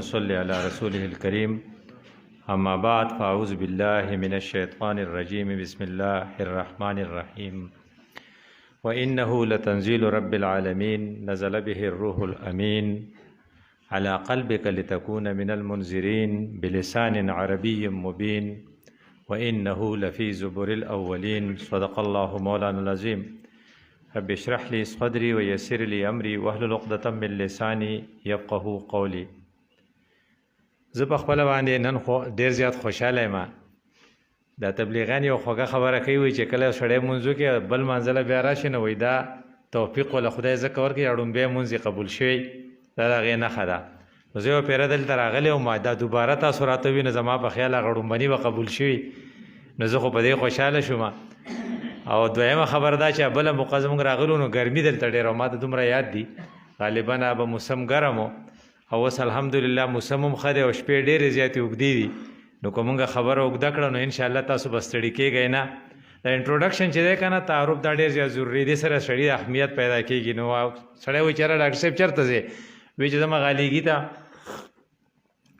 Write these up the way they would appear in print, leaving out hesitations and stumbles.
ونصلي على رسوله الكريم أما بعد فأعوذ بالله من الشيطان الرجيم بسم الله الرحمن الرحيم وإنه لتنزيل رب العالمين نزل به الروح الأمين على قلبك لتكون من المنذرين بلسان عربي مبين وإنه لفي زبر الأولين صدق الله مولانا العظيم رب اشرح لي صدري ويسر لي أمري واحلل عقدة من لساني يفقهوا قولي. زه په خپله باندې نن خو ډېر زیات خوشحاله یم. دا تبلیغیان یو خوږه خبره کوي چې کله سړی مونځو کې بل منزله بیا راشي نو وایي دا توفیق وله خدای ځکه ورکړي اړومبی مونځ یې قبول شوی دا د هغې نښه ده. نو زه یو پیره دلته راغلی وم دا دوباره تاسو راته وي نو زما په خیال هغه اړومبني به قبول شوي نو زه خو په دې خوشحاله شوم. او دویمه خبر دا چې بله موقع زموږ راغلو نو ګرمي دلته ډېره او ما ته دومره یاد دي غالبا به موسم ګرم و او اوس الحمدلله موسم هم ښه دی او شپې ډېرې زیاتې اوږدې دي نو که مونږ خبره اوږده کړه نو انشاءالله تاسو به ستړي کېږئ نه. دا انټروډکشن چې دی که نه تعارف دا ډېر زیات ضروري دی سره سړي اهمیت پیدا کېږي. نو سړی وایي چې یاره ډاکټر صاحب چېرته ځې وایي چې زما غالیګي ته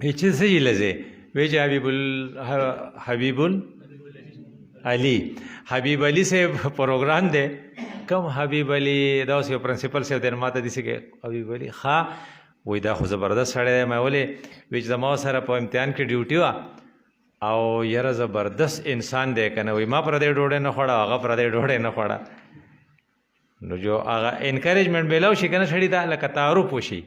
وایي چې څه ځي له ځې وایي چې حبیب علي صاحب پروګرام دی کم حبیب علي دا اوس یو پرنسپل صاحب دی ما ته داسې کې حبیب علي ښه وایي دا خو زبردست سړی دی. ما ولې وایي چې زما سره په امتحان کې ډیوټي وه او یاره زبردست انسان دی که نه وایي ما پردی ډوډۍ نه خوړه هغه پردی ډوډۍ نه خوړه. نو جو هغه انکریجمنټ میلاو شي که نه سړي ته لکه تعارف وشي.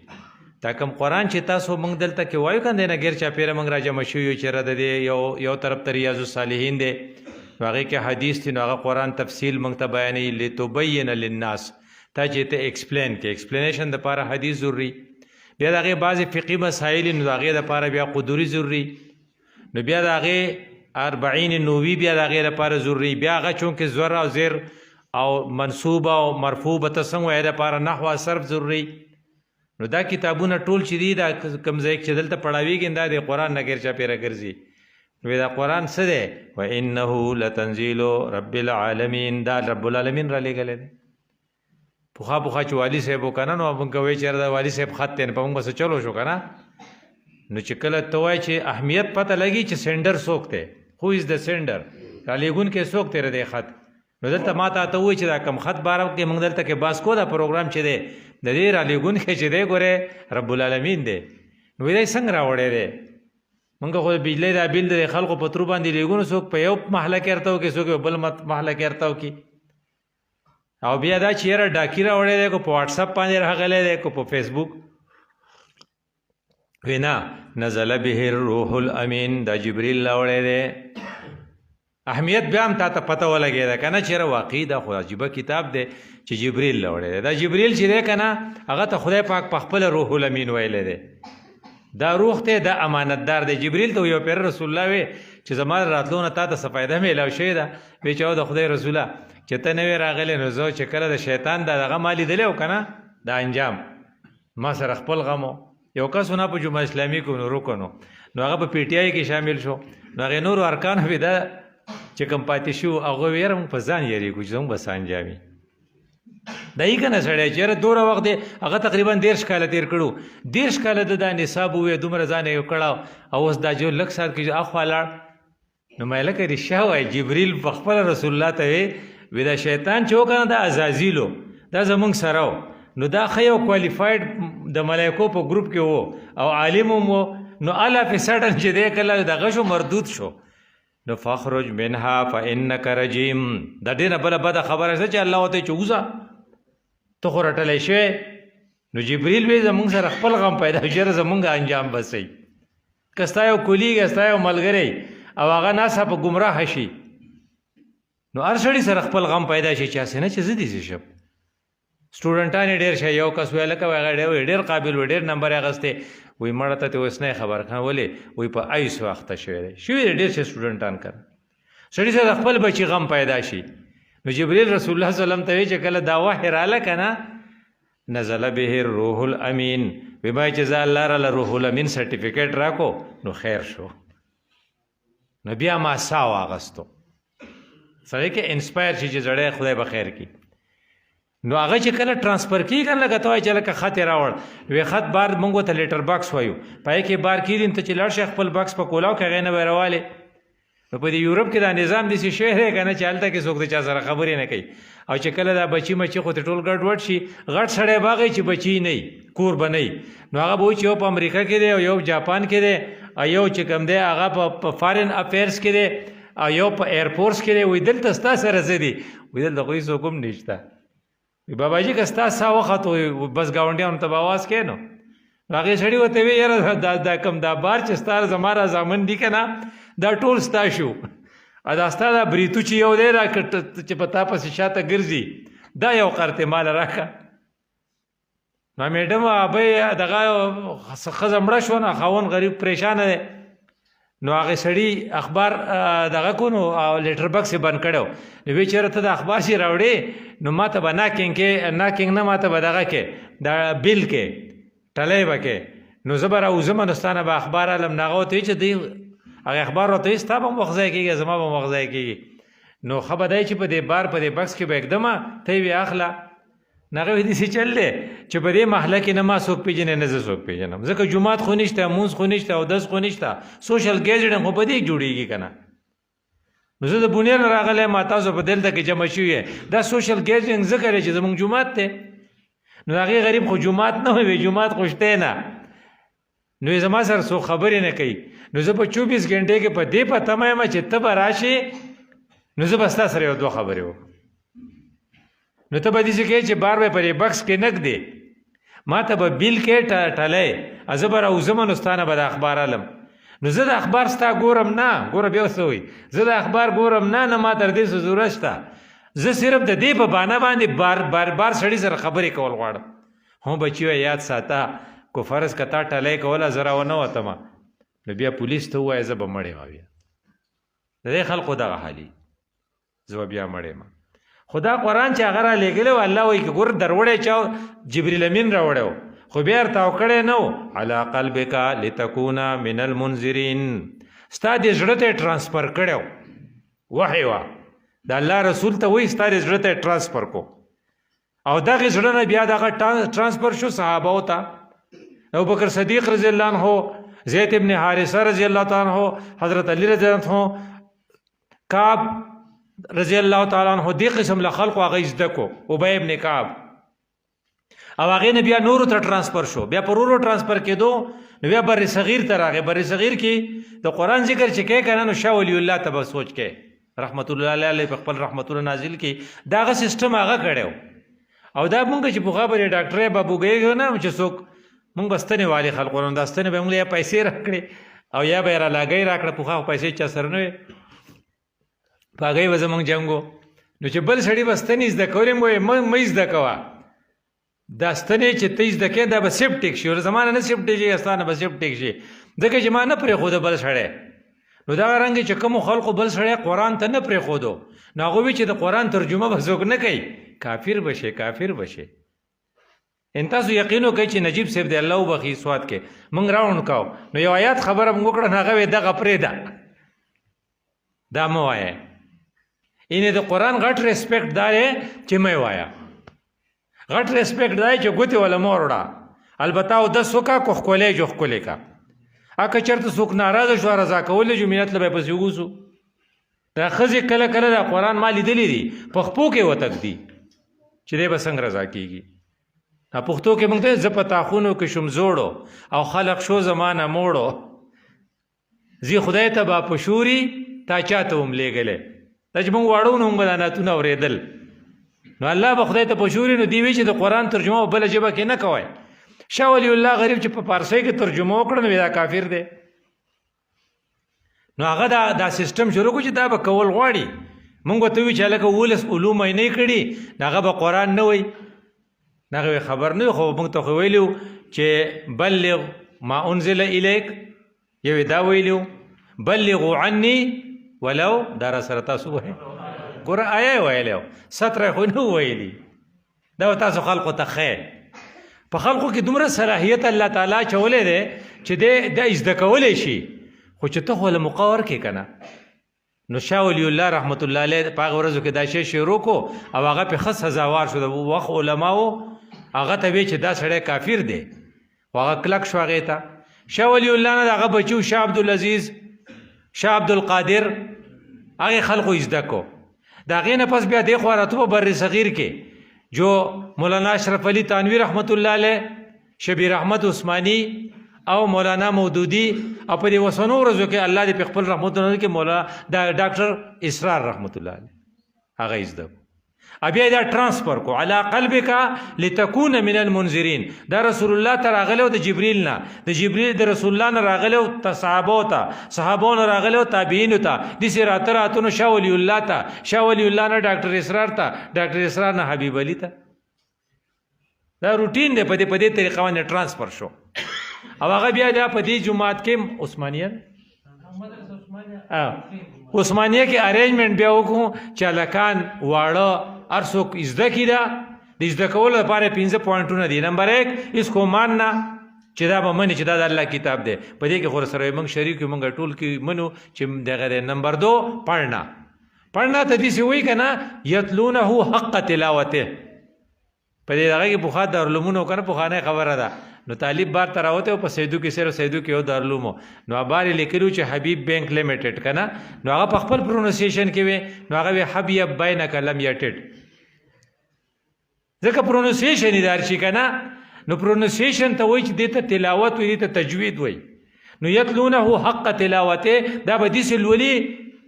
دا کوم قرآن چې تاسو موږ دلته کې وایو که نه ګیر چاپېره موږ راجمع شوي یو چې د دې یو طرف ته ریاض الصالحین دی نو هغې کې حدیث دی نو هغه قرآن تفصیل موږ ته بیانوي لتبین للناس تا چې ته ایکسپلین کې ایکسپلینیشن دپاره حدیث ضروري. بیا د هغې بعضې فقهي مسایل نو د هغې دپاره بیا قدوري ضروري نو بیا د هغې اربعین نووي بیا د هغې دپاره ضروري بیا هغه چونکې زور او زیر او منصوب او مرفوع به ته څنګه وایې دپاره نحو او صرف ضروري. نو دا کتابونه ټول چې دي دا کوم ځای چې دلته پړاویږي دا د قرآن نه ګیر چاپېره ګرځي. نو دا قرآن څه دی وانه لتنزیل رب العالمین دا رب العالمین را لېږلی دی. پخوا چې والي صاحب و که نه نو موږ وایي چې دا والي صاحب خط دی نو په موږ به څه چلو شو که نه. نو چې کله ته وایې چې اهمیت پته لګي چې سینډر څوک دی هو از د سینډر را لېږونکی څوک دی د دې خط نو دلته ما ته وایي چې دا کم خط باره کې موږ دلته کې بحث کوو دا پروګرام چې دی د دې را لېږونکی چې دی ګورې رب العالمین دی. نو وایي دی څنګه راوړی دی موږ خو د بجلۍ دا بیل د خلکو په ترو باندې لېږو څوک په یو محله کې ارته وکړي څوک په بل محله کې ارته وکړي او بیا دا چې یاره ډاکي راوړی دی که په واټساپ باندې راغلی دی که په فیسبوک وینا نزل به الروح الامین دا جبریل راوړی دی. اهمیت بیا هم تا ته پته ولګېده که نه چې یاره واقعي دا خو عجیبه کتاب دی چې جبریل راوړی دی. دا جبریل چې دی که نه هغه ته خدای پاک په خپله روح الامین ویلی دی. دا روح ته دا امانتدار دی. جبریل ته یو پیر رسول الله وی چې زما راتلو نه تا ته څه فایده میلاو شوې ده وایي چې او د خدای رسوله چې ته نه وې راغلی نو زه چې کله د شیطان دغه ما لیدلی و که نه دا انجام ما سره خپل غم و یو کس نه په جمعه اسلامي کې نو رکنو نو هغه په پی ټي آی کې شامل شو نو هغې نورو ارکانو وي دا چې کوم پاتې شو هغوی ویې یاره موږ په ځان یېرېږو چې زموږ به څه انجامي دا یې که نه سړی چې یاره دومره وخت دی هغه تقریبا 13 کاله تېر کړو 13 کاله د دا نصاب وویې دومره ځان یې کړه او اوس دا جو لږ ساعت کې اخوا لاړ نو ما لکه رښتیا وایي جبریل په خپله رسول الله ته وی دا شیطان چې و که نه دا عزازیلو دا زمونږ سره و نو دا ښه یو کوالیفاید د ملایکو په ګروپ کې و او عالم هم و نو الله په سډن چې دی کله دغه شو مردود شو نو فخرج منها فانک رجیم دا ډېره بله بده خبره شته چې الله ورته چې وځه ته خو رټلی شوی نو جبریل وی زمونږ سره خپل غم پیدا شي زمونږ انجام به صحیح که ستا یو کولیګ ستا یو ملګری او هغه ناڅاپه په ګمراه شي نو هر سړي سره خپل غم پیدا شي چې هسې نه چې زه داسې شم. سټوډنټان یې ډېر شي یو کس وی لکه هغه ډېر قابل و ډېر نمبر یې اخیستی وایي مړه ته اوس نه یې خبر کړه ولې وایي په ایسو اخته شوی دی ډېر شي سټوډنټان کړه سړي سره خپل بچي غم پیدا شي نو جبریل رسول الله صلی الله علیه وسلم ته وایي چې کله دا وحی راله که نه نزل به الروح الامین وی ما چې زه الله راله روح الامین سرټیفیکیټ راکو نو خیر شو نو بیا ما سا واغستو سړی کې انسپایر شي چې زړی خدای به خیر کړي. نو هغه چې کله ترانسفر کیږي کنه لکه ته وایې چې لکه خط یې راوړ وی خط بار موږ ته لیټر باکس وایو پای کې بار کیدین ته چې لاړ شي خپل باکس په کولاو کې هغې نه به راوالی نو په دې یورپ کې دا نظام داسې شی دی که نه چې هلته کې څوک د چا سره خبرې نه کوي او چې کله دا بچي مچي خو ته ټول ګډوډ شي غټ سړی به هغه چې بچي نه کور به نه نو هغه به وایي چې یو په امریکا کې دی او یو جاپان کې دی او یو چې کوم دی هغه په فارن افیرز کې دی او یو په ایرفورس کې دی وایي دلته ستا سره څه دي وایي دلته خو هېڅوک هم نشته باباجي که ستا ساه وختو بس ګاونډیانو ته به آواز کوې نو هغې سړي ورته وی یاره دا کوم دا بار چې ستا زما را زامن دي که نه دا ټول ستا شو دا ستا دا بریتو چې یو دی را چې په تا پسې شاته ګرځي دا یو قرتې ماله راکړه نو میډم ابۍ دغه ښځه مړه شوه نو خاوند غریب پریشانه دی نو هغې سړي اخبار دغه کو نو لیټر بکس یې بند کړی و نو وی چېرې ته د اخبار چې راوړې نو ما ته به ناکینګ نه ما ته به دغه کې دا بیل کې ټلی به کې نو زه به راوځم نو ستا نه به اخبار علم نو هغه ورته وایي چې دی هغه اخبار ورته وایي ستا به هم وخت ضایع کېږي زما به هم وخت ضایع کېږي نو ښه به دی چې په دې بار په دې بکس کې به اکدمه ته یې وی اخله نو هغې وایي داسې چل دی چې په دې محله کې نه ما څوک پېژنې نه زه څوک پېژنم ځکه جومات خو نشته مونځ خو نشته اودس خو نشته سوشل ګیدرینګ خو په دې جوړېږي که نه نو زه د بونیر نه راغلی ما تاسو په دلته کې جمع شوي دا سوشل ګیدرینګ ځکه دی چې زموږ جومات دی نو هغې غریب خو جومات نه وي جومات خو شتی نه نو یې زما سره څوک خبرې نه کوي نو زه په 24 غنټې کې په دې په تمه یم چې ته به راشې نو زه به ستا سره یو دوه خبرې وکړم نو ته به داسې کوې چې بار به په دې بکس کې نږدې ما ته به بیل کې ټلی زه به راوځم نو ستا نه به د اخبار علم نو زه د اخبار ستا ګورم نه ګوره بیا څه وایي زه د اخبار ګورم نه ما تر دې څه ضرورت شته زه صرف د دې په بانه باندې بار سړي سره خبرې کول غواړم هو بچي وایي یاد ساته کو فرض که تا ټلی کوله زه راونه وتمه نو بیا پولیس ته ووایه زه به مړ یم بیا د دې خلقو دغه حالي زه به بیا مړ یم خو دا قرآن چې هغه را لېږلی و الله وایي که ګور دروړی چا جبریل امین راوړی و خو بیا یې ورتاو کړی نه و علی قلبک لتکون من المنذرین ستا دې زړه ته یې ټرانسفر کړی و وحی وه د الله رسول ته وایي ستا دې زړه ته یې ټرانسفر کو او دغې زړه نه بیا دغه ټرانسفر شو صحابهو ته ابوبکر صدیق رضی الله عنه زید ابن حارثه رضی الله تعالی عنه حضرت علی رضی الله عنه کعب رضی الله تعالی عنه دې قسم له خلقو هغه زده کو ابی ابن کعب او هغې نه بیا نورو ته ټرانسفر شو بیا پر ورو ټرانسفر کېدو نو بیا بر صغیر ته راغی بر صغیر کې د قرآن ذکر چې کوې که نه نو شاه ولی الله ته به سوچ کوې رحمت الله علیه په خپل رحمتونه نازل کې دا هغه سیسټم هغه کړی او دا مونږ چې پخوا به ډاکټرۍ بابوګۍ نه چې څوک مونږ به ستنې والي خلقو نو دا ستنې به مونږ یا پیسې راکړې او یا به یې رالاګۍ راکړه پخوا خو پیسې چا سره نه وې په هغې به زمونږ جنګ و نو چې بل سړي به ستنې زده کولې مو مه زده کوه دا ستنې چې ته زده کوې دا به سیپټیک شي زما نه سیپټیک شي ستا نه به سیپټیک شي ځکه چې ما نه پرېښوده بل سړی نو دغه رنګې چې کومو خلقو بل سړی قرآن ته نه پرېښودو نو هغوی وایي چې د قرآن ترجمه به څوک نه کوي کافر به شي ان تاسو یقین وکړئ چې نجیب صاحب دی الله وبخي سوات کې موږ راوند کوو نو یو آیات خبره موږ وکړه نو هغه وایي دغه پرېږده دا مه وایه یعنې د قرآن غټ ریسپیکټ دا دی چې مه یې وایه غټ ریسپیکټ دا دی چې ګوتې وله مه وروړه البته اودس وکړه کو ښکلی جو ښکلی کا که چېرته څوک ناراضه شو رضا کولی جو مینت له به یې پسې وګوسو دا ښځې کله کله دا قرآن ما لیدلی دي په خپو کې وتږدي چې دی به څنګه رضا کېږي پښتو کې موږ ته زه په تاخونو کې شم زوړو او خلق شو زمانه موړو زی خدای ته با پشوري تا چاته هم لېږلی دا چې موږ واړو نو موږ به دا نعتونه اورېدل نو الله به خدای ته پشوري نو دې وایي چې د قرآن ترجمه په بله ژبه کې نه کوئ شاه ولی الله غریب چې په پارسۍ کې ترجمه وکړه نو دا کافر دی نو هغه دا سیسټم شروع کړو چې دا به کول غواړي موږ ورته وایو چې هلکه 11 علوم یې نه کړي نو هغه به قرآن نه وایي هغه خبر نه خو موږ ته خو ویلو چې بلغ ما انزل الیک یو دا ویلو بلغوا عني ولو دا را سره تاسو وایي ګوره آیا ویلو 17 خو نه ویلي دا تاسو خلقو ته خیر په خلقو کې دومره صلاحیت الله تعالی چولی دی چې دا زده کولی شي خو چې ته خو له مقا ورکړې که نه نو شاه ولی الله رحمت الله علیه په هغه ورځو کې دا شی شروع کو او هغه په خاص سزاوار شو. د وخت علماو هغه ته وی چې دا سړی کافر دی، هغه کلک شو هغې ته. شاه ولی الله نه د هغه بچو شاه عبدالعزیز، شاه عبدالقادر، هغې خلقو زده کو. د هغې نه پس بیا دې خوا راتلو په بر صغیر کې جو مولانا اشرف علي تانوي رحمت الله علیه، شبیر احمد عثماني او مولانا مودودي، او په دې وسنو ورځو کې الله دې په خپل رحمتونو کې مولانا ډاکټر اسرار رحمت الله علیه هغه زده کو. بیا دا ترانسفر کو علی قلبک لتكون من المنذرین. دا رسول الله ته راغلو د جبرئیل نه، د جبرئیل د رسول الله نه راغلو صحابو ته، صحابو نه راغلو تابعین ته، داسې راته راتونو شاه ولی الله ته، شاه ولی الله نه ډاکټر اسرار ته، ډاکټر اسرار نه حبیب علي ته. دا روټین دی، په دې طریقه باندې ترانسفر شو. او هغه بیا دا په دې جماعت کې عثمانیه کې ارینجمنټ بیا وکړو چې هلکان واړه هر څوک زده کړي. دا د زده کولو لپاره 5 پوینټونه دي. نمبر 1 اسکو ماننا چې دا به مني چې دا د الله کتاب دی، په دې کې خو سره موږ شریک یو، موږ ټول کې منو چې دغه دی. نمبر 2 پڑھنا ته داسې وایي که نه یتلونه حق تلاوته. په دې دغه کې پخوا دارالعلومونه و که نه، پخوانی خبره ده. نو طالب بار ته راوتی او په سیدو کې صرف سیدو کې یو دارالعلوم و، نو بار یې لیکلي چې حبیب بینک لیمیټډ که نه، نو هغه په خپل پروننسیشن کې وی، نو هغه وی حبیب بینک لم یټډ، ځکه پروننسیشن یې دار شي که نه. نو پروننسیشن ته وایي چې دې ته تلاوت وایي، دې ته تجوید وایي. نو یتلونه حق تلاوته دا به داسې لولي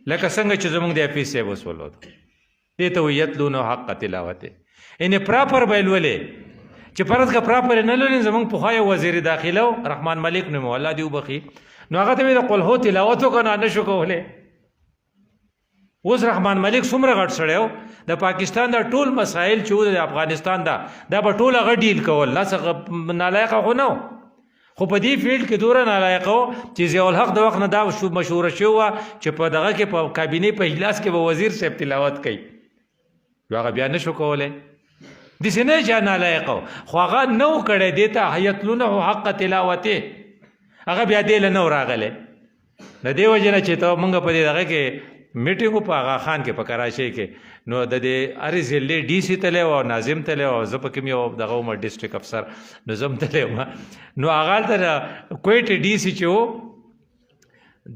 لکه څنګه چې زمونږ د حفیظ صاحب اوس ولود، دې ته وایي یتلونه حق تلاوته. یعنې پراپر به یې لولې، چې فرض که پراپر نه لولې. زمونږ پخوا یو وزیر داخله و رحمان ملک نوم الله دې وبخي، نو هغه ته مې د قل هو تلاوت وکړه، نه شو کولی. اوس رحمان ملک څومره غټ سړی و، د پاکستان دا ټول مسایل چې و د افغانستان دا به ټول هغه ډیل کول، نه نالایقه خو نه و، خو په دې فیلډ کې دوره نالایقه و چې ضیاءالحق د وخت نه دا مشهوره شوې وه چې په دغه کې په کابینې په اجلاس کې به وزیر صاحب تلاوت کوي، نو هغه بیا نه شو کولی. داسې نه چې نالایقه و، خو هغه نه و کړی دې ته یتلونه حق تلاوته، هغه بیا دې له نه و راغلی. د دې وجې نه چې ته مونږ په دې دغه کې میټینګ په آغا خان کې په کراچۍ کې، نو د دې هرې ضلعې ډي سي تللی و او ناظم تللی و، زه پکې م یو دغه وم ډسټرک افسر، نو زه هم تللی وم. نو هغه هلته کویټې ډي سي چې و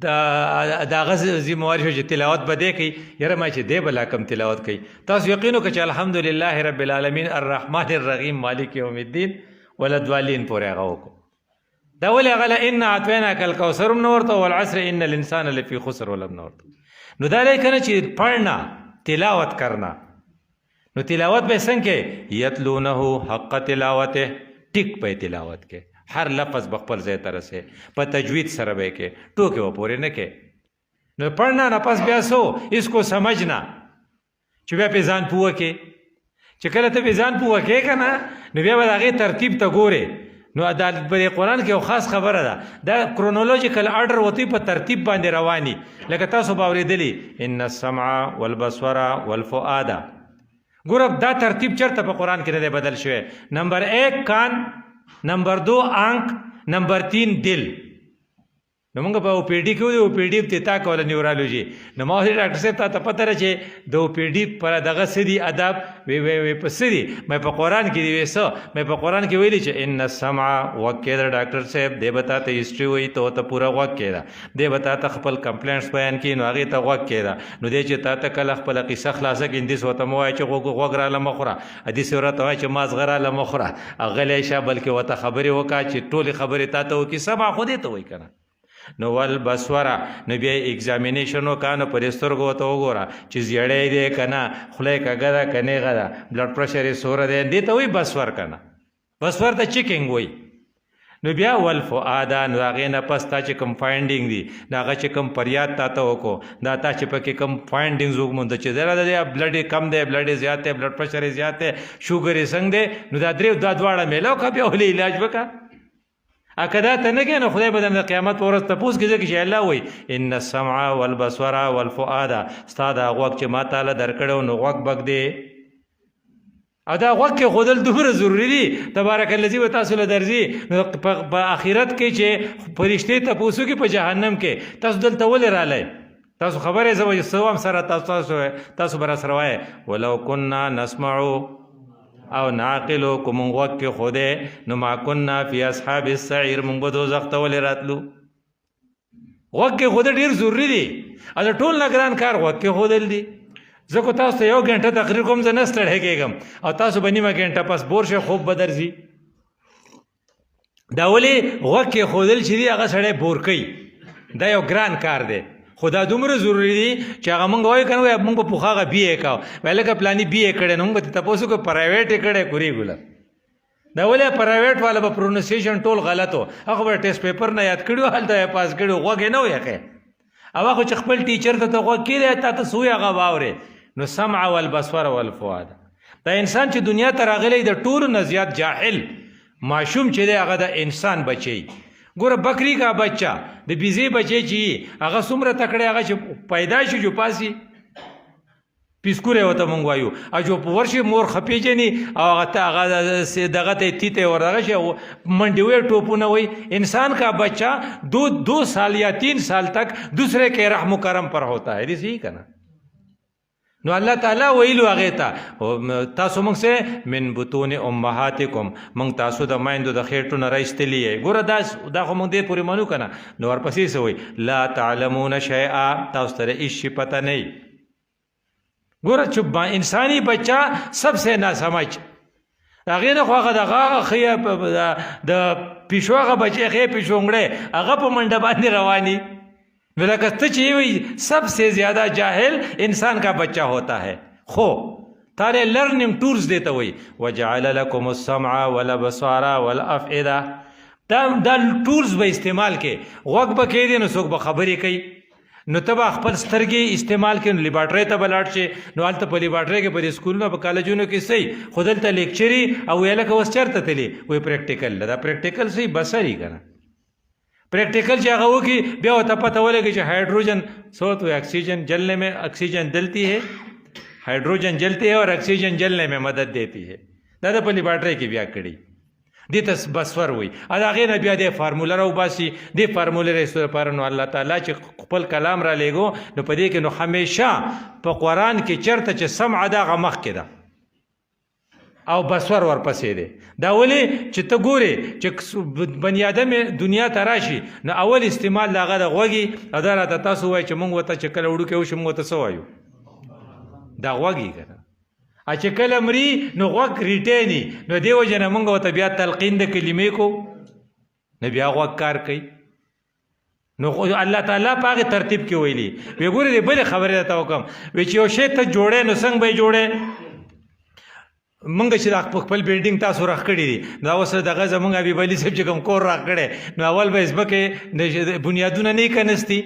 د هغه ذمواري شو چې تلاوت به دی کوي. یاره ما چې دی به لا کم تلاوت کوي. تاسو یقین وکړه چې الحمدلله رب العالمین الرحمن الرحیم مالک یوم الدین ولدوالین پورې هغه وکړو. دا ولې هغه له انا اعطیناک الکوثر هم نه ورته، والعصر ان الانسان لفی خسر ولم نه ورته. نو دا لای کنه چې پڑھنا تلاوت کرنا، نو تلاوت به څنګه یتلونه حق تلاوته، ټیک په تلاوت کې هر لفظ بخپل ځای ته رسې، په تجوید سره به کې ټوکې و پورې نه کې. نو پڑھنا نه پس بیا سو اس کو سمجھنا، چې بیا په ځان پوه کې، چې کله ته په ځان پوه کې که نه، نو بیا به د هغې ترتیب ته ګورې. نو دا په قرآن کې یو خاص خبره ده، دا کرونولوژیکل آرډر وتی په ترتیب باندې رواني. لکه تاسو به اورېدلي ان السمع والبصر والفؤاد، ګوره دا ترتیب چېرته په قرآن کې نه دی بدل شوی. نمبر 1 کان، نمبر 2 آنک، نمبر 3 دل. نو موږ په او پی ډي کې و، او پی ډي ته تا کوله نیورالوجي. نو ما ویل ډاکټر صاحب ته پته ده چې د او پی ډي پر دغه څه دي ادب، وی په څه دي، مې په قرآن کې دي ویسه، مې په قرآن کې ویلي چې ان السمع غوږ کېده ډاکټر صاحب، دی به تا ته هسټري وایي، ته پوره غوږ کېده، دی به تا ته خپل کمپلینټس بیان کړي، نو هغې ته غوږ کېده. نو دی چې تا ته کله خپله قصه خلاصه کړي، هندي ورته مه وایه چې غوږ راله مه خوره، حدیث ورته وایه چې مازغه راله مه خوره، غلی شه، بلکې ورته خبرې وکړه چې ټولې خبرې تا ته وکړي، سمع خو دې ته وایي که نه. نو والبصره، نو بیا ایگزامینیشن وکړه، نو پرې سترګو ورته وګوره چې زیړی دی که نه، خوله یې کږه ده که نیغه ده، بلډ پرشر یې څومره دی، دې ته وایي بصور که نه، بصور ته چیکینګ وایي. نو بیا والفؤاد، نو هغې نه پس تا چې کوم فاینډینګ دي، د هغه چې کوم فریاد تا ته وکړو، دا تا چې پکې کوم فاینډینګز ومونده چې ذره د دې بلډ یې کم دی، بلډ یې زیات دی، بلډ پرشر یې زیات دی، شوګر یې څنګه دی، نو دا دواړه میله وکړه، بیا ولې علاج وکړه. که دا ته نه کوې، نو خدای به د قیامت په ورځ تپوس کې ځکه چې الله وایي ان السمع والبصر والفؤاد، ستا دا غوږ چې ما تعالی درکړی نو غوږ بک دی، او دا غوږ کې ښودل دومره ضروري دي. تبارک الذي به تاسو له درځي، نو په آخرت کې چې فرشتې تپوسو کې په جهنم کې تاسو دلته ولې رالی، تاسو خبرې زوی سوام سره تاسو بر سره وای ولو كنا نسمع او نعقلو کوم وخت کې خوده نو ما كنا فی اصحاب السعیر مونږ به دوزخ ته ولې راتلو وخت کې خوده ډیر ضروری دی از ټول نگران کار وخت کې خودل دی زه کو تاسو ته 1 غنټه تقریر کوم زه نه ستړی کېږم او تاسو به نیمه غنټه پس بور شه خوب بدرځي دا ولې وخت کې خودل چې دی هغه سړی بور کوي دا یو ګران کار دی خدا دومره ضروری دی چې هغه مونږ وایو کنه مونږ په پوخاغه بی اے کاو ولکه پلانی بی اے کړه نو مونږ ته تاسو کو پرایویټ کړه کوری ګل دا ولې پرایویټ والا په پروننسیشن ټول غلطو هغه به ټیسټ پیپر نه یاد کړو حالته پاس کړو غوګه نه وایخه او هغه چې خپل ټیچر ته غوږ کړی ته تاسو یې هغه واوري نو سمع والبصر والفؤاد دا انسان چې دنیا ته راغلی د ټول نه زیات جاهل معشوم چې دی هغه د انسان بچي ګوره بکری کا بچہ د بیزی بچی چې هغه څومره تکړه هغه چې پیدا شي جو پاسي پیسکوره وته مونږ وایو او جو په ورشي مور خپېجنی او هغه دغه ته تیته ورغه شي منډي وې ټوپونه وای انسان کا بچہ 2 سال یا 3 سال تک دوسرے کے رحم و کرم پر ہوتا ہے دې صحیح کنا نو الله تعالی ویلو هغه ته تاسو موږ سه من بطون امهاتکم موږ تاسو د مایندو د خېټو نه راستلی ګوره دا خو موږ دې پوری مانو کنه نو ورپسې سوې لا تعلمون شیئا تاسو ته هیڅ پته نه ګوره چې انساني بچہ سب سے ناسمج هغه نه خو هغه دغه خې د پیشوغه بچی خې پیشونګړې هغه په منډه باندې رواني سب سے زیادہ جاہل انسان کا بچہ ہوتا ہے خو تارے لرننگ ٹورز دیتا ہوئی وجعل لکم السمع والابصار والافئدہ دا ٹورز با استعمال کے وقت با کہی دی نو سوک با خبری کئی نو تبا خپل سترګې استعمال کړي نو لیبارټری ته بلاړ شي نو هلته په لیبارټری کې په سکولونو په کالجونو کې صحیح خو دلته لیکچري او ویله که اوس چېرته تلي وایي پریکټیکل دا پریکټیکل صحیح بصري که نه پریکٹیکل چې هغه وکړي بیا ورته پته ولګي چې هایډروجن څه وایي اکسیجن جلنے میں اکسیجن جلتی ہے हाइड्रोजन जलते हैं और ऑक्सीजन जलने में मदद देती है دا د په لیبارټری کې بیا کړي دې ته بسور وي ادا غیر بیا د فارمولا راو باسي د فارمولا رسول پر نو الله تعالی چې خپل کلام را لېګو نو په دې کې نو همیشه په قران کې چرته چې سمع دا غمخ کړه او بسور ورپسې دی دا ولی چې ته ګوري چې بنی آدم دنیا ته راشي نو اول استعمال لاغه د غوږی ادا را تاسو وای چې مونږ وته چې کله وړو کې وشم وته سو وایو دا غوږی کنه چې کله مري نو غوږ ریټینی نو دیو جن مونږ وته بیا تلقین د کلمې کو نو بیا غوږ کار کوي نو الله تعالی پاغه ترتیب کې ویلي وی ګوري دې بل خبره ته وکم وی چې یو شی ته جوړې نو څنګه به جوړې مونږ چې خپل بلډینګ تاسو راخ کړی دي دا اوس دغه زمونږ ابي بلی صاحب چې کوم کور راخ کړي نو اول به ځمکه بنیادونه نه کنيستي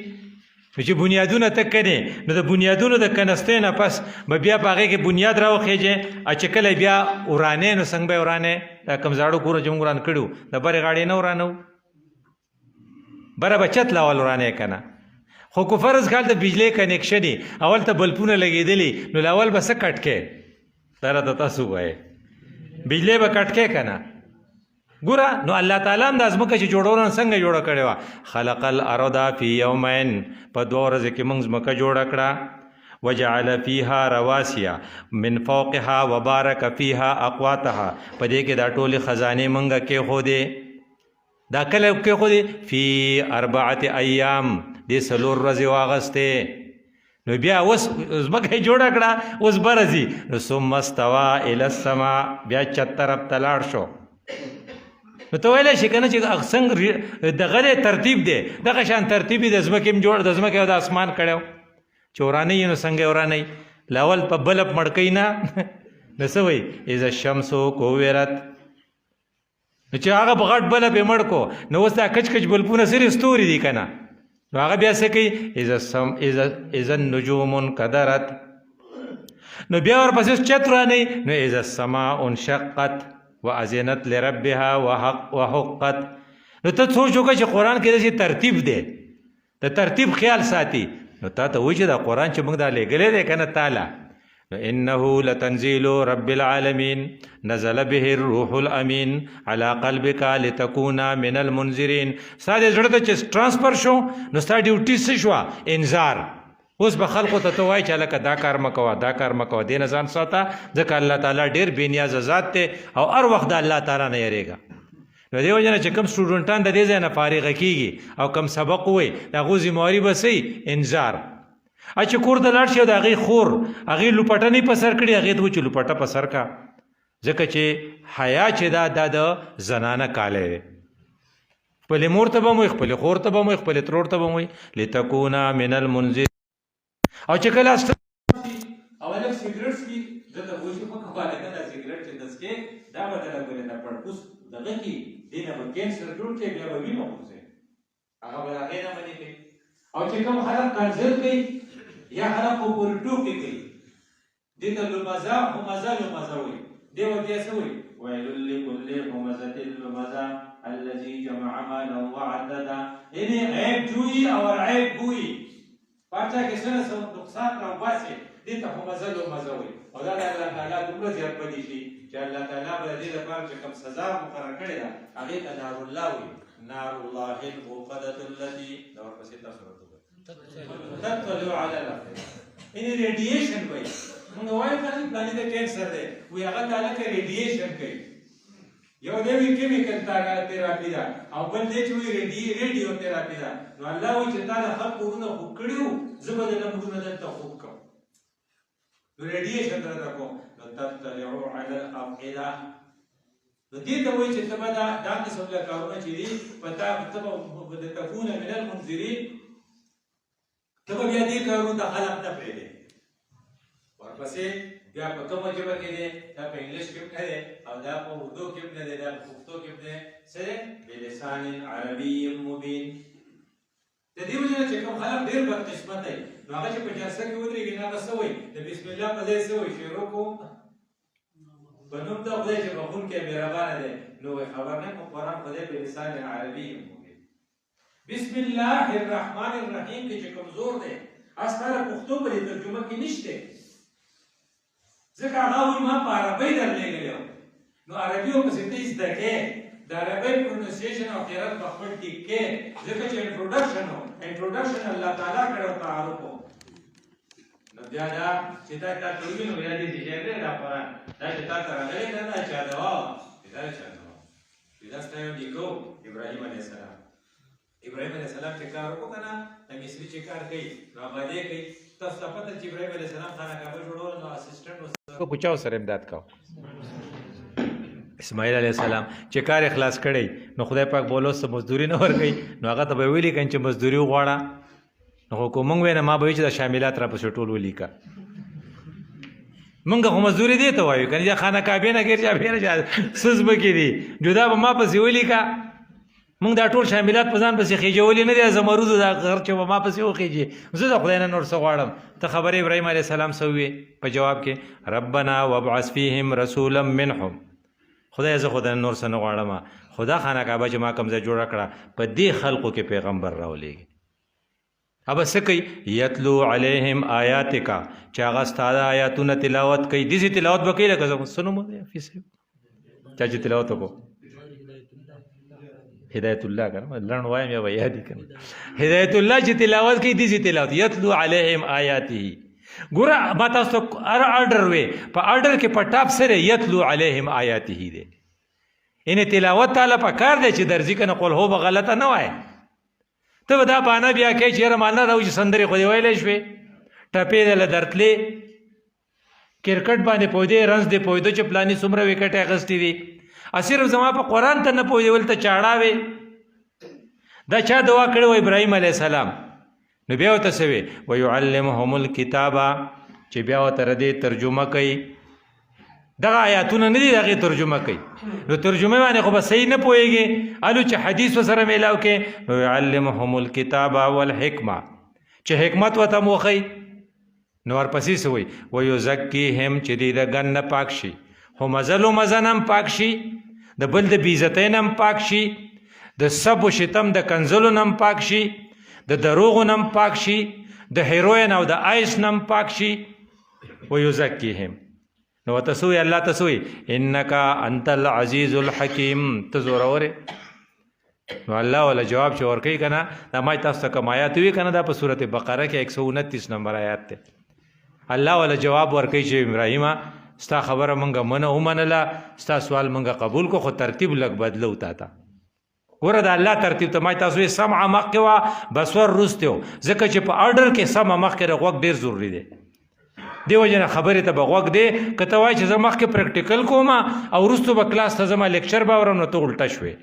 چې بنیادونه تک کړي نو د بنیادونو د کنستې نه پس به بیا پاغه کې بنیاد راوخیږي چې کله بیا ورانه نو څنګه به ورانه دا کمزاړو کور جمهوران کړو د بره غاړي نه ورانو بره بچت لا ورانه کنه خو کو فرض کال د بجلی کنیکشن اول ته بلپونه لګیدلی نو اول بس کټکه تر د تاسو وای بجلی به کټکه کنه ګوره نو الله تعالی هم د ازمکه چې جوړول څنګه جوړ کړي خلق الارض فی یومین په دوه ورځې کې موږ ځمکه جوړ کړه وجعل فیها رواسیا من فوقها وبارک فیها اقواتها په دې کې دا ټولې خزانه موږ کې خو دې دا کله کې خو دې فی 4 ایام دې سلور ورځې واغسته نو بیا اوس ځمکه جوړ کړه اوس برزي نو ثم استوى الى السماء بیا چت طرف تلاړ شو نو ته ویلی شي که نه چې څنګه دغه ترتیب دی دغه شان ترتیب د ځمکې هم جوړ د ځمکې او د اسمان کړی چې ورانه یي نو څنګه ورانه لاول په بلب مړکوي نه نو څه وایي اذا الشمس کوورت نو چې هغه په غټ بلب یې مړ کو نو اوس دا کچ کچ بلبونه صرف ستوري دي که نه نو هغه بیا څه کوي اذا النجوم انکدرت نو بیا ورپسې چت رانئ نو اذا السماء انشقت واذنت لربها وحقت نو ته سوچ وکړه چې قرآن کې داسې ترتیب دی د ترتیب خیال ساتي نو تا ته وایي چې دا قرآن چې موږ دا لېږلی دی که نه تاله نو انه لتنزیل رب العالمین نزل به الروح الامین على قلبك لتكون من المنذرین ستا دې زړه ته چې ټرانسفر شو نو ستا ډیوټي څه شوه انذار اوس به خلقو ته ته وایي چې هلکه دا کار مه کوه دا کار مه کوه دې نه ځان ساته ځکه الله تعالی ډېر بېنیازه ذات دی او هر وخت د الله تعالی نه یېرېږه. نو دې وجه نه چې کوم سټوډنټان د دې ځای نه فارغه کېږي او کوم سبق ووایي د هغو ذمواري به څه انذار چې کور ته لاړ شي او د هغې خور هغې لوپټه نه په سر کړي هغې ته وایي چې لوپټه په سر کا ځکه چې حیا چې دا د زنانه کالی دی. خپلې مور ته به م وایي خپلې خور ته به م وایي خپلې ترور ته به م وایي لتکونه من المنذر. او چې کله او هلک سګرټ څکي ده ته وایي چې مه کوه هلکه دا سګرټ چې ته څکې دا به دله ګورې دا پړپوس دغه کي دې نه به کینسر جوړ کړي بیا به وینه وخورځي هغه به د هغې نه منې کوي. او چې کوم خلک کنزل کوي یا خلک په پورې ټوکې کوي دې ته لمزه همزه لمزه وایي. دې ورته څه وایي ویل لکل همزة لمزه الذي جمع مالا وعدده. یعنې عیب جویي او عیب ګویي پاچا کې څه نه څه نقصان راوباسي دې ته همزه لمزه وایي. او دا د الله تعالی دومره زیات بدي شي چې الله تعالی به د دې لپاره چې کوم سزا مقرره کړې ده هغې ته نار الله وایي. نار الله الموقدة التي دا ورپسې تاسو ورته تطلع على الافئده. یعنې ریډیشن وایي. موږ وایو که نه پلانې د کینسر دی وایي هغه ته هلکه ریډیشن کوي. یو دی وایي کیمیکل تراپي ده او بل دی چې وایي ریډیو تراپي ده. نو الله وایي چې تا د خلکو ورونه خوب کړي وو زه به د نمرونه دلته خوب کوم نو ریډیشن درته کوم. نو تطلع على الافئده نو دې ته وایي چې ته به دا قسم له کارونه چې دي په تا ته به تکونه من المنذرین ته به بیا دې کارونو ته خلق نه پرېږدې. ورپسې بیا په کومه ژبه کې دی دا په انګلیش کې نه دی او دا په اردو کې نه دی دا په پښتو کې دی څه دی بلسان عربي مبین. د دې وجه نه چې کوم خلک ډېر بدقسمته وي نو هغه چې په جلسه کې ودرېږي نو هغه څه وایي د بسم الله په ځای څه وایي شروع کوم په نوم د خدای چې بخښونکی مهربانه دی نو خبر نه په قرآن خدای په لسان عربي مبین. بسم الله الرحمن الرحیم کې چې کمزور دی استاره پښتو په ترجمه کې نشته ځکه هغه وایي ما په عربۍ درلېږلی وو نو عربي ورپسې ته زده کې د عربۍ پرونسیشن او قرات په خپل ټیک کې ځکه چې انټروډکشن الله تعالی کړی او تعارف و نو بیا دا چې تا کوي نو بیا دې ځای دا قرآن دا چې تا ته راغلی که دا چا دوا وه دا چا دوا دا ستایو لیکو ابراهیم علیه السلام ابراهیم علیه السلام چې کار وکړو که نه د مصري چې کار کوي نو آبادۍ کوي تاسو ته پته چې ابراهیم علیه السلام خانه کعبه جوړول نو اسسټنټ ورسره چا ورسره امداد کوو. اسماعیل علیه السلام چې کار اخلاص کړی نو خدای پاک بولوس ته مزدوري نه ورکوي نو هغه ته به ویلي کړي چې مزدوري وغواړه نو خو که مونږ وی نه ما به وایي چې د شاملات راپسې ټول ولیکه. مونږ خو مزدوري دې ته وایو که نه چې خانه کعبې نه ګیر چاپېره څه ځمکې دي جدا به ما پسې ولیکه. مونږ دا ټول شاملات په ځان پسې خېجولي نه دي زمرودو دا غر چې به ما پسې وخېجي زه د خدای نه نور څه غواړم. ته خبرې ابراهیم علیه السلام څه وویې په جواب کې ربنا وابعث فیهم رسولا منهم خدای زه خو د نور څه نه غواړم خدا خانه کعبه چې ما کوم ځای جوړه کړه په دې خلقو کې پیغمبر راولېږي. ابه څه کوي یتلو علیهم آیاتک چې هغه ستا د آیاتونه تلاوت کوي داسې تلاوت به کوي لکه څه نوم دی حفیظ صاحب چا چې تلاوت وکړو هدایت الله که نه لنډ وایم یا به یاد یې که نه هدایت الله چې تلاوت کوي داسې تلاوت یتلو علیهم آیاته. ګوره ما تاسو ته هر آرډر وی په آرډر کې په ټاپ سره یتلو علیهم آیاته دی یعنې تلاوت تعالی په کار دی چې درځي که نه قل هو به غلطه نه وایه. ته به دا بانه بیا کوې چې یاره مال نه راوځي سندرې خو دې ویلی شوې ټپې دله درتلې کرکټ باندې پوهېدې رنز دې پوهېدو چې پلاني څومره وکټې اخیستې دي صرف زما په قرآن ته نه پوهېدې ولته چاړه وې. دا چا دعا کړې وه ابراهیم علیه السلام نو بیا ورته څه وې ویعلمهم الکتابه چې بیا ورته ردې ترجمه کوي دغه آیاتونه نه دي د هغې ترجمه کوي نو ترجمه باندې خو به صحیح نه پوهېږي الو چې حدیث ورسره میلاو کې نو یعلمهم الکتاب والحکمه چې حکمت ورته م وښیي نو ورپسې څه وایي ویزکیهم چې دوی د ګن نه پاک شي خو مزل و مزه نه هم پاک شي د بل د بېعزتۍ نه هم پاک شي د سب و شتم د کنځلو نه هم پاک شي د دروغو نه هم پاک شي د هیروین او د آیس نه هم پاک شي ویزکیهم نو ورته څه وایي الله ته څه وایي انک انت العزیز الحکیم ته زورور یې نو الله ولا جواب چې ورکوي که نه دا ما تاسو ته کوم آیات وي که نه دا په صورت بقره کې 129 نمبر آیات دی. الله ولا جواب ورکوي چې ابراهیمه ستا خبره مونږه ومنله، ستا سوال مونږه قبول کو، خو ترتیب لږ بدلو تا ته. ګوره د الله ترتیب ته ما تاسو یې سمعه مخکې وه بصور وروستې و، ځکه چې په آرډر کې سمعه مخکې د غوږ ډېر ضروري دی. دې وجې نه خبرې ته به غوږ دی. که ته وایې چې زه مخکې پریکټیکل کوم او وروستو به کلاس ته زما لیکچر به اورم، نو ته الټه شوې.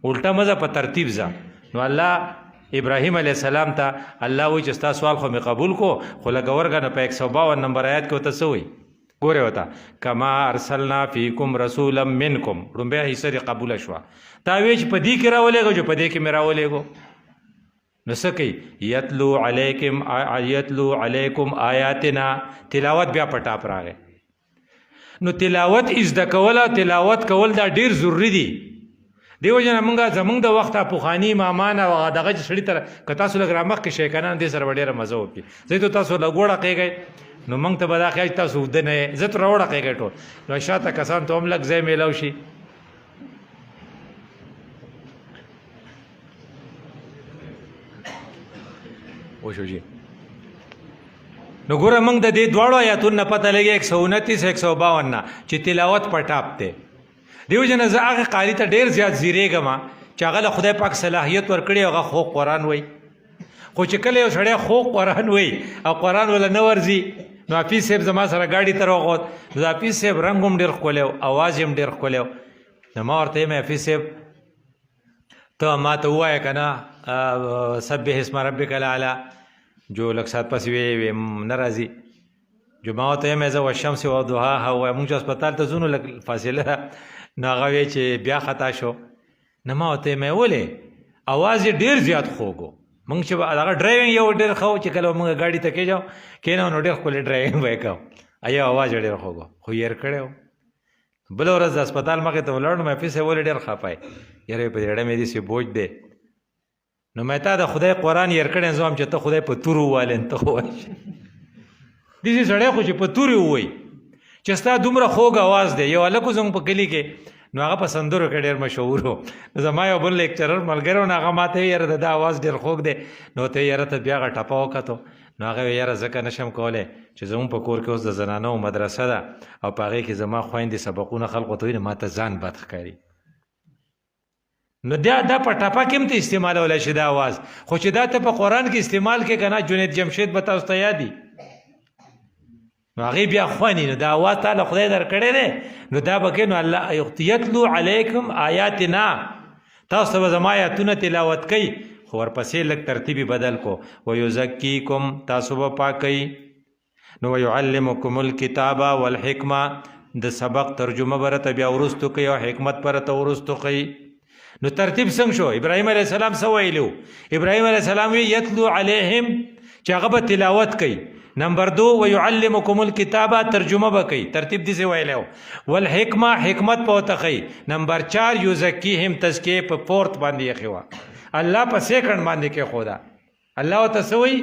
الټه مه ځه، په ترتیب ځه. نو الله ابراهیم علیه السلام ته الله وایي چې ستا سوال خو مې قبول کو، خو لږه ورګه نه په 152 نمبر آیات کې ورته څه وایي ګورې ورته کما ارسلنا فیکم رسولا منکم. لومبۍ حصه دې قبوله شوه. تا وایي چې په دې کې راولېږو چې په دې کې مې راولېږو. نو څه کوي یتلو علیکم آیاتنا، تلاوت بیا په ټاپ راغی. نو تلاوت ازده کول او تلاوت کول دا ډېر ضروري دي. دې وجه نه مونږ زمونږ د وخته پخواني امامان او دغه چې سړي ته که تاسو لږ رامخکې شئ که نه دې سره به ډېره مزه وکړي. ځکه تاسو لږ وړقېږئ نو موږ ته به دا خیال چې تاسو اوږده نه یې، زه ته راوړقېږئ ټول، نو شاته کسانو ته هم لږ ځای میلاو شي. وشو جی نو ګوره موږ د دې دواړو آیاتونو نه پته لګي 129 152 نه چې تلاوت په ټاپ دی. دیو جن زه هغه قاری ته ډېر زیات زیریږم چې هغه له خدای پاک صلاحیت ورکړي، هغه خو قرآن وایي. خو چې کله یو سړی خو قرآن وایي او قرآن ولا نه ورځي، نو حافظ صاحب زما سره ګاډي ته راوغوت. نو د حافظ صاحب رنګ هم ډېر ښکلی و، اواز یې هم ډېر ښکلی و. نو ما ورته یم حافظ صاحب ته ما ته ووایه که نه سبح اسم ربک الاعلی، جو لږ ساعت پسې وی نه راځي. جو ما ورته یم زه والشمس وضحاها ووایم. مونږ چې هسپتال ته ځو نو لږ فاصله ده، نو هغه وی چې بیا خطا شو. نه ما ورته یم ولې اواز یې ډېر زیات خوږ و. مونږ چې هغه ډرایوینګ یو ډېر ښه و چې کله مونږ ګاډي ته کېږو کېنو نو ډېر ښکلی ډرایوینګ به یې کوو، ایو اواز یې ډېر خوږ و، خو یېر کړی و. بله ورځ د هسپتال مخې ته ولاړ نو مې حافظ صاحب ولې ډېر خفه یې؟ یاره په زړه مې داسې بوج دی. نو مې تا د خدای قرآن یېر کړی زه هم چې ته خدای په تورو ووالې ته ووایې. داسې سړی خو چې په تورې ووایي چې ستا دومره خوږ اواز دی. یو هلک و زموږ په کلي کې، نو هغه په سندرو کې ډېر مشهور و. نو زما یو بل لیکچرر ملګری و، نو هغه ما ته ویل یاره د ده اواز ډېر خوږ دی. نو ته یاره ته بیا هغه ټپه وکتو. نو هغه ویل یاره ځکه نشم کولی چې زموږ په کور کې اوس د زنانو مدرسه ده او په هغې کې زما خویندې سبقونه خلقو ته وایي، نو ما ته ځان بد ښکاري. نو دا په ټپه کې هم ته استعمالولی شي دا اواز، خو چې دا ته په قرآن کې استعمال کې که نه جنید جمشید به تاسو ته یادي، نو هغې بیا خواني. نو دا اواز تعالی خدای درکړی دی، نو دا به کې نو الله یتلو علیکم آیاتنا، تاسو ته به زما آیاتونه تلاوت کوي، خو ورپسې لږ ترتیبي بدل کو. ویزکیکم، تاسو به پاکوي. نو ویعلمکم الکتاب والحکمه، د سبق ترجمه به راته بیا وروستو کوي او حکمت به راته وروستو کوي. نو ترتیب څنګه شو؟ ابراهیم علیه السلام څه ویلو؟ ابراهیم علیه السلام وی یتلو علیهم چې هغه به تلاوت کوي. نمبر 2 ویعلمکم الکتاب، ترجمه به کوي. ترتیب دې ویلو. والحکمه، حکمت په ورته کوي. نمبر 4 یزکیهم، تزکیه په فورت باندې یې ښوه، الله په سیکنډ باندې کې ښوده. الله ورته څه وایي؟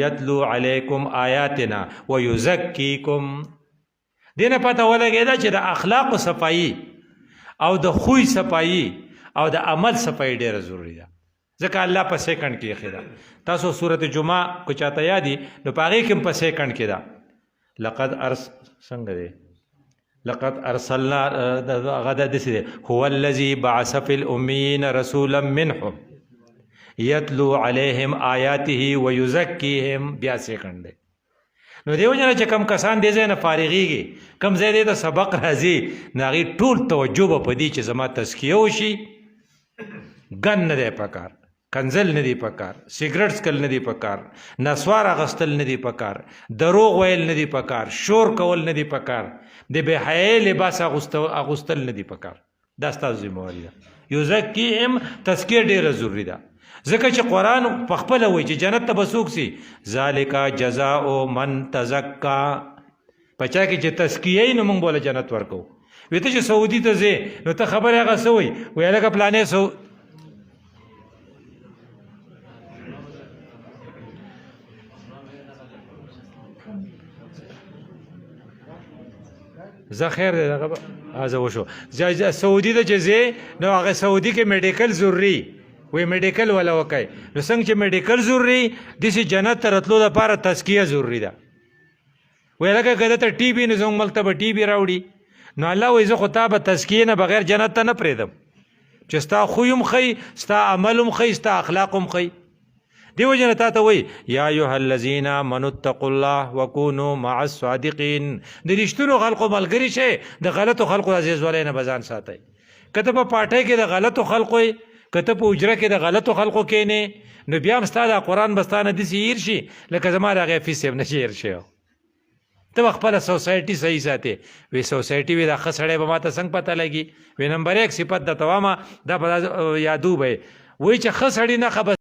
یتلو علیکم آیاتنا ویزکیکم. دې نه پته ولګېده چې د اخلاقو صفایي او د خوی صفایي او د عمل صفایي ډېره ضروري ده، ځکه الله په سیکنډ کې ایښې ده. تاسو سورت جمعه کو چاته یادي نو په هغې کې هم په سیکنډ کې ده. څنګه دی؟ لقد ارسلنا، هغه داسې دی، هو الذي بعث في الأميين رسولا منهم يتلو عليهم آیاته ويزکیهم، بیا سیکنډ دی. نو دیو جنا چې کم کسان دې ځای نه فارغېږي، کم ځای دی د سبق راځي، نو هغې ټول توجه به په دې چې زما تزکیه وشي. ګن نه دی پکار، کنزل نه دی پکار، سیګرټ څکل نه دی پکار، نسوار اغوستل نه دی پکار، دروغ ویل نه دی پکار، شور کول نه دی پکار، د بې حیایۍ لباس اغوستل نه دی پکار. دا ستاسو ذمهواري ده. یزکیهم، تزکیه ډېره ضروري ده، ځکه چې قرآن په خپله وایي چې جنت ته به څوک سي. ذالک جزاء من تزکا، په چا کې چې تزکیه یي نو موږ به له جنت ورکوو. وایي ته چې سعودي ته ځې نو ته خبرې هغه څه وایي؟ وایي هلکه پلانې زه خیر دی دغه ازه وشو سعودي ته چې ځې نو هغه سعودي کې میډیکل ضروري وی میډیکل ولا وکای نو څنګه چې میډیکل ضروري داسې جنت ته راتلو لپاره تزکیه ضروري ده وی لکه که دته ټي بي نو زموږ ملک ته به ټي بي راوړي نو الله وایي زه خو تا به تزکیې نه بغیر جنت ته نه پرېږدم چې ستا خوی هم ښي ستا عمل هم ښي ستا اخلاق هم ښي دې وجه نه تا ته وایي یا ایها الذین آمنوا اتقوا الله وکونوا مع الصادقین د رښتونو خلقو ملګري شئ د غلطو خلقو عزیزوالۍ نه به ځان ساتئ که ته په پاټۍ کې د غلطو خلقو یې که ته په اجره کې د غلطو خلقو کښېنې نو بیا هم ستا دا قرآن به ستا نه داسې هیر شي لکه زما د هغې حفیظ صاحب نه چې هیر شي ته به خپله سوسایټي صحیح ساتې وی سوسایټي وي دا ښه سړی به ما ته څنګه پته لګي وی نمبر 1 صفت درته وامه دا به یادو به وایي چې ښه سړي نه